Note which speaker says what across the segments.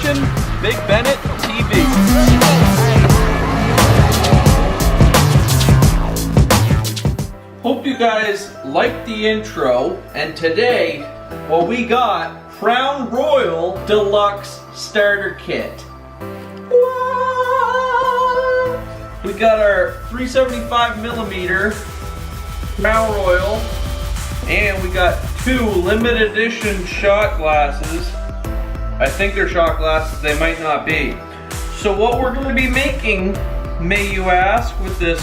Speaker 1: watching Big Bennett TV. Hope you guys liked the intro, and today, well, we got Crown Royal Deluxe Starter Kit. What? We got our 375mm Crown Royal, and we got 2 limited edition shot glasses. I think they're shot glasses, they might not be. So what we're going to be making, may you ask, with this,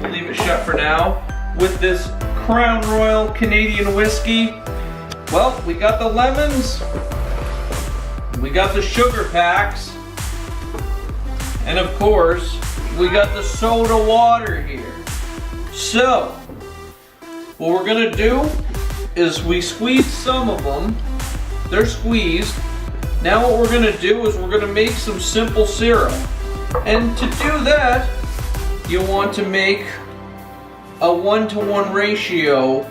Speaker 1: we'll leave it shut for now, with this Crown Royal Canadian whiskey. Well, we got the lemons, we got the sugar packs, and of course, we got the soda water here. So, what we're gonna do is we squeeze some of them. They're squeezed. Now what we're gonna do is we're gonna make some simple syrup. And to do that, you want to make a 1-to-1 ratio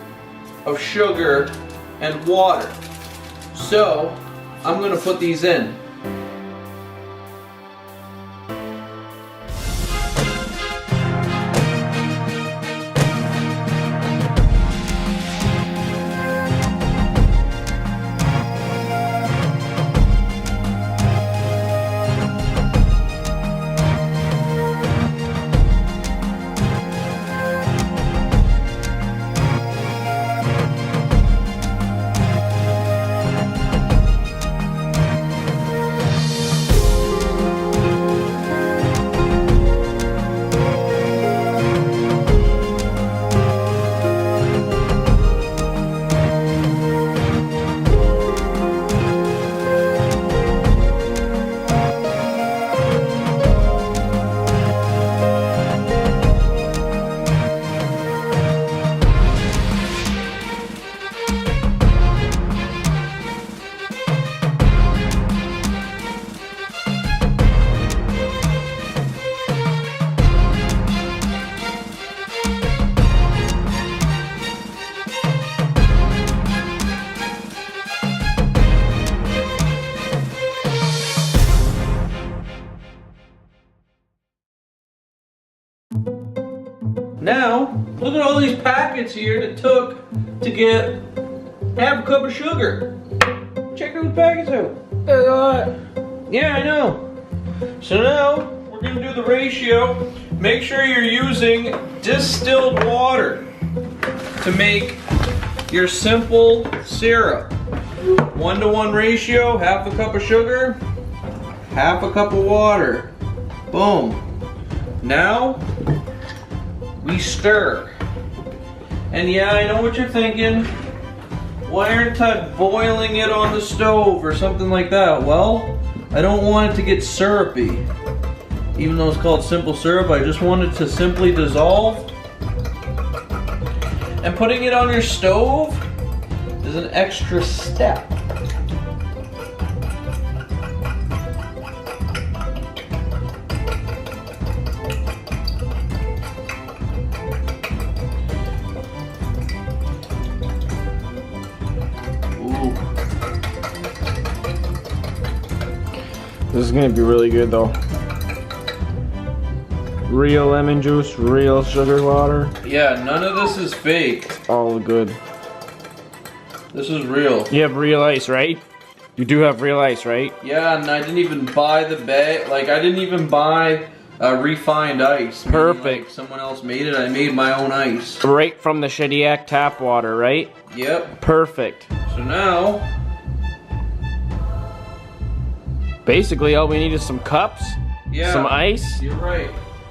Speaker 1: of sugar and water. So, I'm gonna put these in. Now, look at all these packets here that took to get half a cup of sugar. Check those packets out. That's a lot. Yeah, I know. So now, we're gonna do the ratio. Make sure you're using distilled water to make your simple syrup. 1-to-1 ratio, half a cup of sugar, half a cup of water. Boom. Now, we stir. And yeah, I know what you're thinking. Why aren't I boiling it on the stove or something like that? Well, I don't want it to get syrupy. Even though it's called simple syrup, I just want it to simply dissolve. And putting it on your stove is an extra step.
Speaker 2: This is gonna be really good though. Real lemon juice, real sugar water.
Speaker 1: Yeah, none of this is fake.
Speaker 2: All good.
Speaker 1: This is real.
Speaker 2: You have real ice, right? You do have real ice, right?
Speaker 1: Yeah, and I didn't even buy the bag. Like, I didn't even buy refined ice.
Speaker 2: Perfect.
Speaker 1: Meaning, like, someone else made it. I made my own ice.
Speaker 2: Right from the Shediac tap water, right?
Speaker 1: Yep.
Speaker 2: Perfect.
Speaker 1: So now,
Speaker 2: basically all we need is some cups,
Speaker 1: yeah,
Speaker 2: some ice.
Speaker 1: You're right.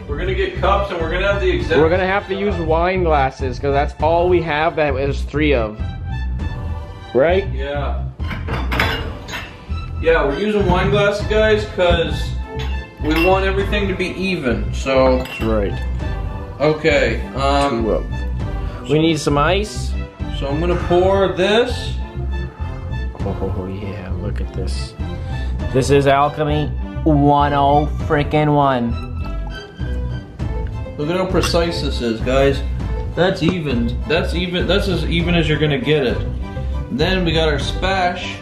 Speaker 1: We're gonna get cups and we're gonna have the exact.
Speaker 2: We're gonna have to use wine glasses because that's all we have that is 3 of. Right?
Speaker 1: Yeah. Yeah, we're using wine glasses, guys, because we want everything to be even. So.
Speaker 2: That's right.
Speaker 1: Okay.
Speaker 2: We need some ice.
Speaker 1: So I'm gonna pour this.
Speaker 2: Oh yeah, look at this. This is Alchemy 10 freaking 1.
Speaker 1: Look at how precise this is, guys. That's even. That's even. That's as even as you're gonna get it. Then we got our spash.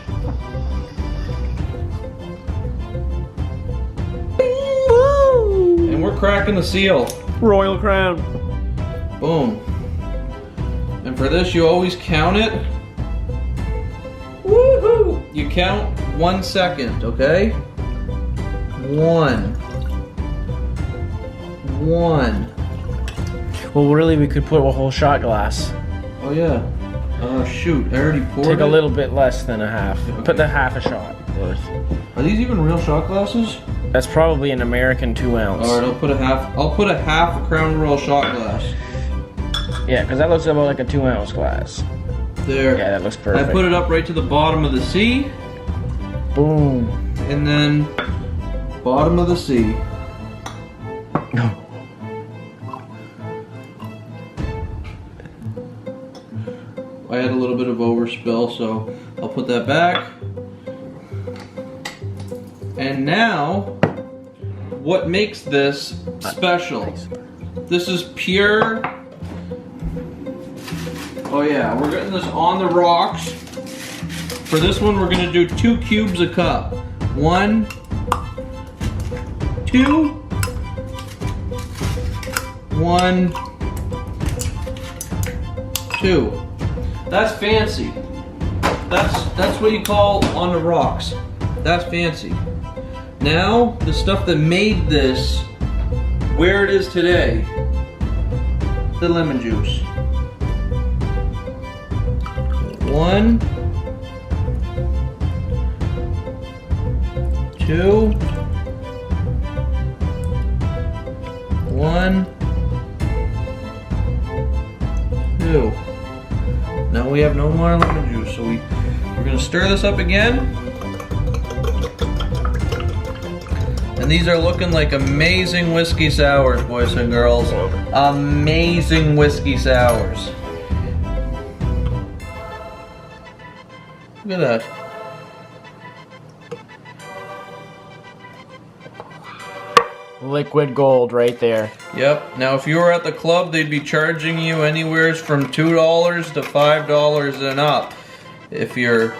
Speaker 1: we're cracking the seal.
Speaker 2: Royal Crown.
Speaker 1: Boom. And for this, you always count it. Woohoo! You count 1 second, okay? 1.
Speaker 2: Well, really, we could put a whole shot glass.
Speaker 1: Oh yeah. Shoot, I already poured
Speaker 2: Take
Speaker 1: it.
Speaker 2: a little bit less than a half.
Speaker 1: Okay.
Speaker 2: Put the half a shot worth.
Speaker 1: Are these even real shot glasses?
Speaker 2: That's probably an American 2 ounce.
Speaker 1: Alright, I'll put a half a Crown Royal shot glass.
Speaker 2: Yeah, because that looks about like a 2 ounce glass.
Speaker 1: There.
Speaker 2: Yeah, that looks perfect.
Speaker 1: I put it up right to the bottom of the sea.
Speaker 2: Boom.
Speaker 1: And then bottom of the sea. I had a little bit of overspill, so I'll put that back. And now, what makes this special? This is pure. Oh yeah, we're getting this on the rocks. For this one, we're gonna do 2 cubes a cup. 1, 2, 1, 2. That's fancy. That's what you call on the rocks. That's fancy. Now, the stuff that made this where it is today, the lemon juice. 1, 2, 1, 2. Now we have no more lemon juice, so we're gonna stir this up again. And these are looking like amazing whiskey sours, boys and girls. Amazing whiskey sours. Look at that.
Speaker 2: Liquid gold right there.
Speaker 1: Yep. Now, if you were at the club, they'd be charging you anywhere from $2 to $5 and up. If you're...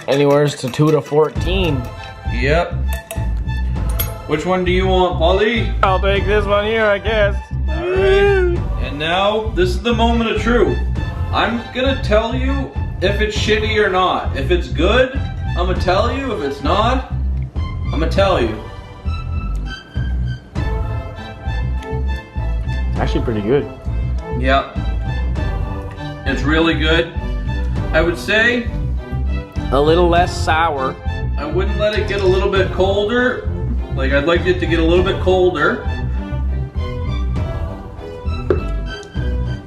Speaker 2: Anywhere's to 2 to 14.
Speaker 1: Yep. Which one do you want, Polly?
Speaker 2: I'll take this one here, I guess.
Speaker 1: Alright. And now, this is the moment of truth. I'm gonna tell you if it's shitty or not. If it's good, I'm gonna tell you. If it's not, I'm gonna tell you.
Speaker 2: Actually pretty good.
Speaker 1: Yep. It's really good. I would say
Speaker 2: A little less sour.
Speaker 1: I wouldn't let it get a little bit colder. Like, I'd like it to get a little bit colder.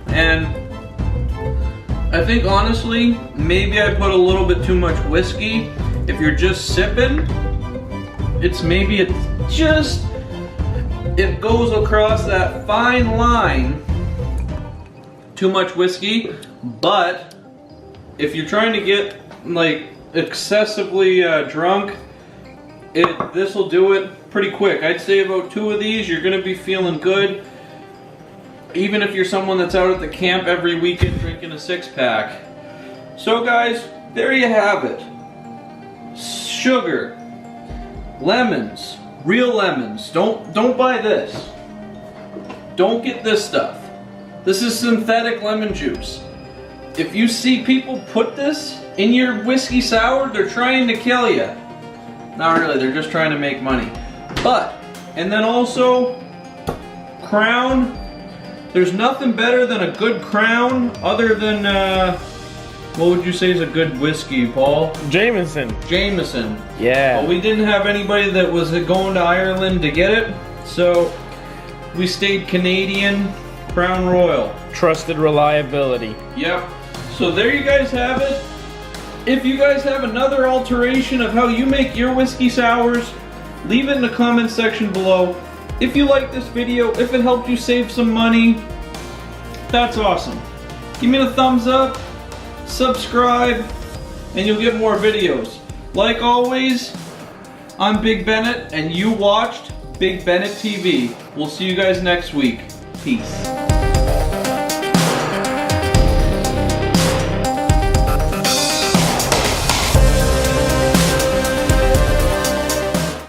Speaker 1: And I think honestly, maybe I put a little bit too much whiskey. If you're just sipping, it goes across that fine line. Too much whiskey, but if you're trying to get like excessively drunk, this will do it pretty quick. I'd say about 2 of these, you're gonna be feeling good. Even if you're someone that's out at the camp every weekend drinking a 6-pack. So guys, there you have it. Sugar, lemons, real lemons. Don't buy this. Don't get this stuff. This is synthetic lemon juice. If you see people put this in your whiskey sour, they're trying to kill you. Not really, they're just trying to make money. And then also, Crown. There's nothing better than a good Crown, other than, what would you say is a good whiskey, Paul?
Speaker 2: Jameson.
Speaker 1: Jameson.
Speaker 2: Yeah.
Speaker 1: But we didn't have anybody that was going to Ireland to get it, so we stayed Canadian. Crown Royal.
Speaker 2: Trusted reliability.
Speaker 1: Yep. So there you guys have it. If you guys have another alteration of how you make your whiskey sours, leave it in the comments section below. If you like this video, if it helped you save some money, that's awesome. Give me a thumbs up, subscribe, and you'll get more videos. Like always, I'm Big Bennett, and you watched Big Bennett TV. We'll see you guys next week. Peace.